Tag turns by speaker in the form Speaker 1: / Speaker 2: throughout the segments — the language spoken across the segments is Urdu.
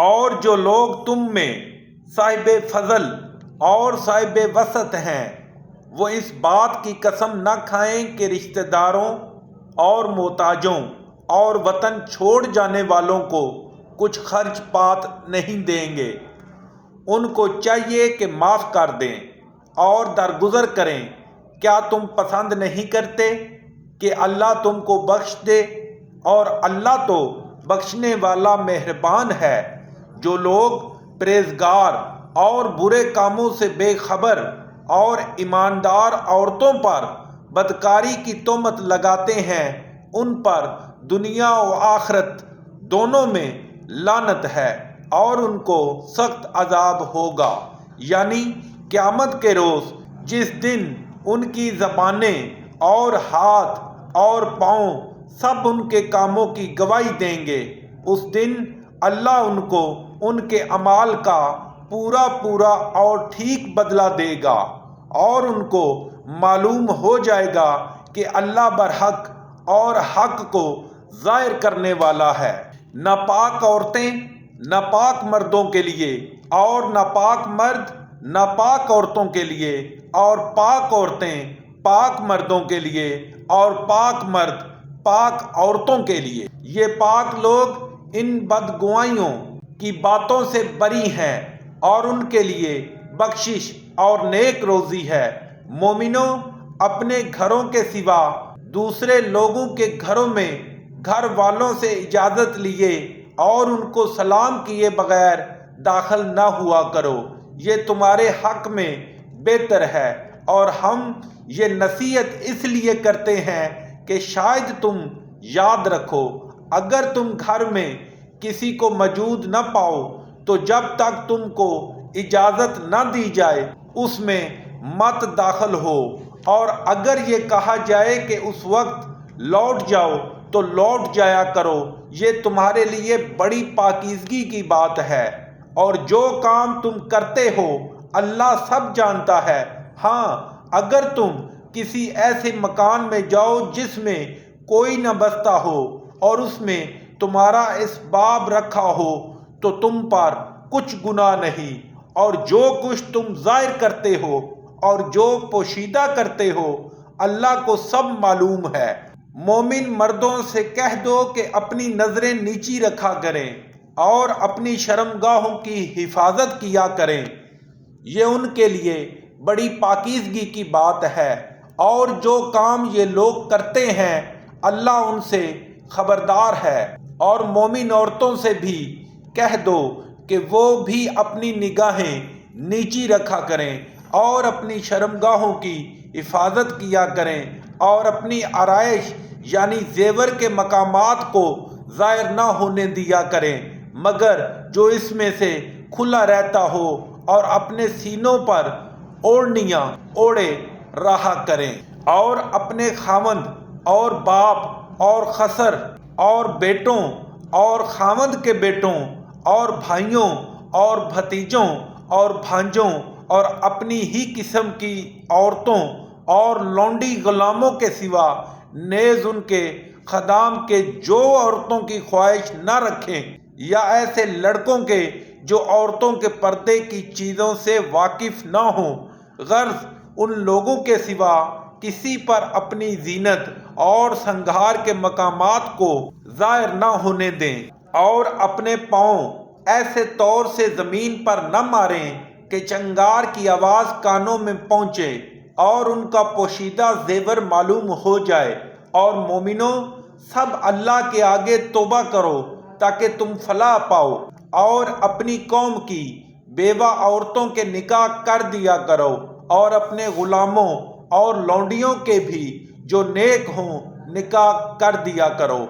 Speaker 1: اور جو لوگ تم میں صاحب فضل اور صاحب وسعت ہیں وہ اس بات کی قسم نہ کھائیں کہ رشتہ داروں اور محتاجوں اور وطن چھوڑ جانے والوں کو کچھ خرچ پات نہیں دیں گے۔ ان کو چاہیے کہ معاف کر دیں اور درگزر کریں۔ کیا تم پسند نہیں کرتے کہ اللہ تم کو بخش دے؟ اور اللہ تو بخشنے والا مہربان ہے۔ جو لوگ پرہیزگار اور برے کاموں سے بے خبر اور ایماندار عورتوں پر بدکاری کی تہمت لگاتے ہیں ان پر دنیا و آخرت دونوں میں لعنت ہے اور ان کو سخت عذاب ہوگا، یعنی قیامت کے روز جس دن ان کی زبانیں اور ہاتھ اور پاؤں سب ان کے کاموں کی گواہی دیں گے۔ اس دن اللہ ان کو ان کے اعمال کا پورا پورا اور ٹھیک بدلہ دے گا اور ان کو معلوم ہو جائے گا کہ اللہ برحق اور حق کو ظاہر کرنے والا ہے۔ ناپاک عورتیں ناپاک مردوں کے لیے اور ناپاک مرد ناپاک عورتوں کے لیے اور پاک عورتیں پاک مردوں کے لیے اور پاک مرد پاک عورتوں کے لیے۔ یہ پاک لوگ ان بدگوئیوں کی باتوں سے بری ہیں اور ان کے لیے بخشش اور نیک روزی ہے۔ مومنوں، اپنے گھروں کے سوا دوسرے لوگوں کے گھروں میں گھر والوں سے اجازت لیے اور ان کو سلام کیے بغیر داخل نہ ہوا کرو، یہ تمہارے حق میں بہتر ہے۔ اور ہم یہ نصیحت اس لیے کرتے ہیں کہ شاید تم یاد رکھو، اگر تم گھر میں کسی کو موجود نہ پاؤ تو جب تک تم کو اجازت نہ دی جائے اس میں مت داخل ہو، اور اگر یہ کہا جائے کہ اس وقت لوٹ جاؤ تو لوٹ جایا کرو، یہ تمہارے لیے بڑی پاکیزگی کی بات ہے۔ اور جو کام تم کرتے ہو اللہ سب جانتا ہے۔ ہاں، اگر تم کسی ایسے مکان میں جاؤ جس میں کوئی نہ بستا ہو اور اس میں تمہارا اسباب رکھا ہو تو تم پر کچھ گناہ نہیں، اور جو کچھ تم ظاہر کرتے ہو اور جو پوشیدہ کرتے ہو اللہ کو سب معلوم ہے۔ مومن مردوں سے کہہ دو کہ اپنی نظریں نیچی رکھا کریں اور اپنی شرمگاہوں کی حفاظت کیا کریں، یہ ان کے لیے بڑی پاکیزگی کی بات ہے۔ اور جو کام یہ لوگ کرتے ہیں اللہ ان سے خبردار ہے۔ اور مومن عورتوں سے بھی کہہ دو کہ وہ بھی اپنی نگاہیں نیچی رکھا کریں اور اپنی شرمگاہوں کی حفاظت کیا کریں اور اپنی آرائش یعنی زیور کے مقامات کو ظاہر نہ ہونے دیا کریں مگر جو اس میں سے کھلا رہتا ہو، اور اپنے سینوں پر اوڑھنیاں اوڑھے رہا کریں، اور اپنے خاوند اور باپ اور خسر اور بیٹوں اور خاوند کے بیٹوں اور بھائیوں اور بھتیجوں اور بھانجوں اور اپنی ہی قسم کی عورتوں اور لونڈی غلاموں کے سوا نیز ان کے خدام کے جو عورتوں کی خواہش نہ رکھیں، یا ایسے لڑکوں کے جو عورتوں کے پردے کی چیزوں سے واقف نہ ہوں، غرض ان لوگوں کے سوا کسی پر اپنی زینت اور سنگھار کے مقامات کو ظاہر نہ ہونے دیں، اور اپنے پاؤں ایسے طور سے زمین پر نہ ماریں کہ چنگار کی آواز کانوں میں پہنچے اور ان کا پوشیدہ زیور معلوم ہو جائے۔ اور مومنوں، سب اللہ کے آگے توبہ کرو تاکہ تم فلاح پاؤ، اور اپنی قوم کی بیوہ عورتوں کے نکاح کر دیا کرو، اور اپنے غلاموں اور لونڈیوں کے بھی جو نیک ہوں نکاح کر دیا کرو۔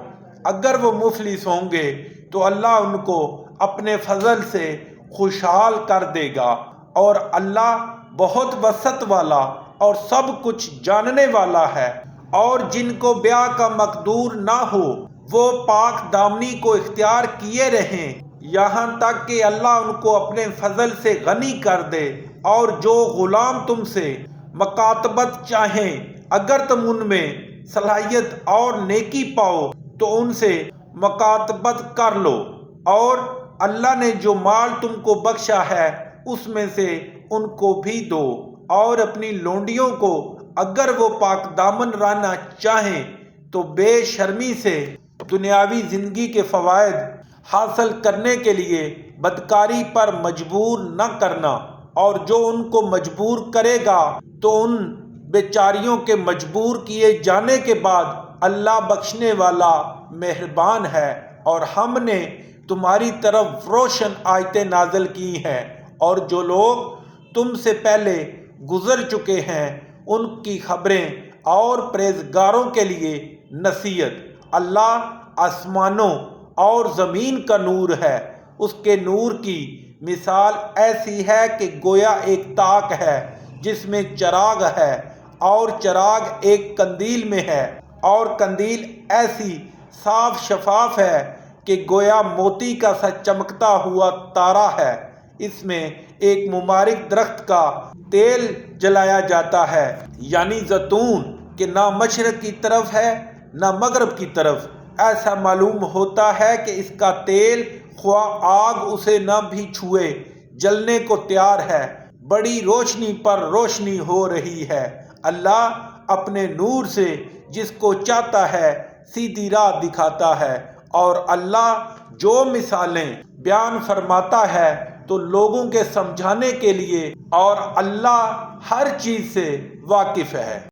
Speaker 1: اگر وہ مفلس ہوں گے تو اللہ ان کو اپنے فضل سے خوشحال کر دے گا، اور اللہ بہت وسعت والا اور سب کچھ جاننے والا ہے۔ اور جن کو بیاہ کا مقدور نہ ہو وہ پاک دامنی کو اختیار کیے رہیں یہاں تک کہ اللہ ان کو اپنے فضل سے غنی کر دے۔ اور جو غلام تم سے مکاتبت چاہیں اگر تم ان میں صلاحیت اور نیکی پاؤ تو ان سے مکاتبت کر لو، اور اللہ نے جو مال تم کو بخشا ہے اس میں سے ان کو بھی دو، اور اپنی لونڈیوں کو اگر وہ پاک دامن رہنا چاہیں تو بے شرمی سے دنیاوی زندگی کے فوائد حاصل کرنے کے لیے بدکاری پر مجبور نہ کرنا، اور جو ان کو مجبور کرے گا تو ان بیچاریوں کے مجبور کیے جانے کے بعد اللہ بخشنے والا مہربان ہے۔ اور ہم نے تمہاری طرف روشن آیتیں نازل کی ہیں، اور جو لوگ تم سے پہلے گزر چکے ہیں ان کی خبریں اور پرہیزگاروں کے لیے نصیحت۔ اللہ آسمانوں اور زمین کا نور ہے، اس کے نور کی مثال ایسی ہے کہ گویا ایک تاک ہے جس میں چراغ ہے، اور چراغ ایک قندیل میں ہے، اور قندیل ایسی صاف شفاف ہے کہ گویا موتی کا سا چمکتا ہوا تارا ہے۔ اس میں ایک مبارک درخت کا تیل جلایا جاتا ہے، یعنی زیتون، کہ نہ مشرق کی طرف ہے نہ مغرب کی طرف۔ ایسا معلوم ہوتا ہے کہ اس کا تیل خواہ آگ اسے نہ بھی چھوئے جلنے کو تیار ہے، بڑی روشنی پر روشنی ہو رہی ہے۔ اللہ اپنے نور سے جس کو چاہتا ہے سیدھی راہ دکھاتا ہے، اور اللہ جو مثالیں بیان فرماتا ہے تو لوگوں کے سمجھانے کے لیے، اور اللہ ہر چیز سے واقف ہے۔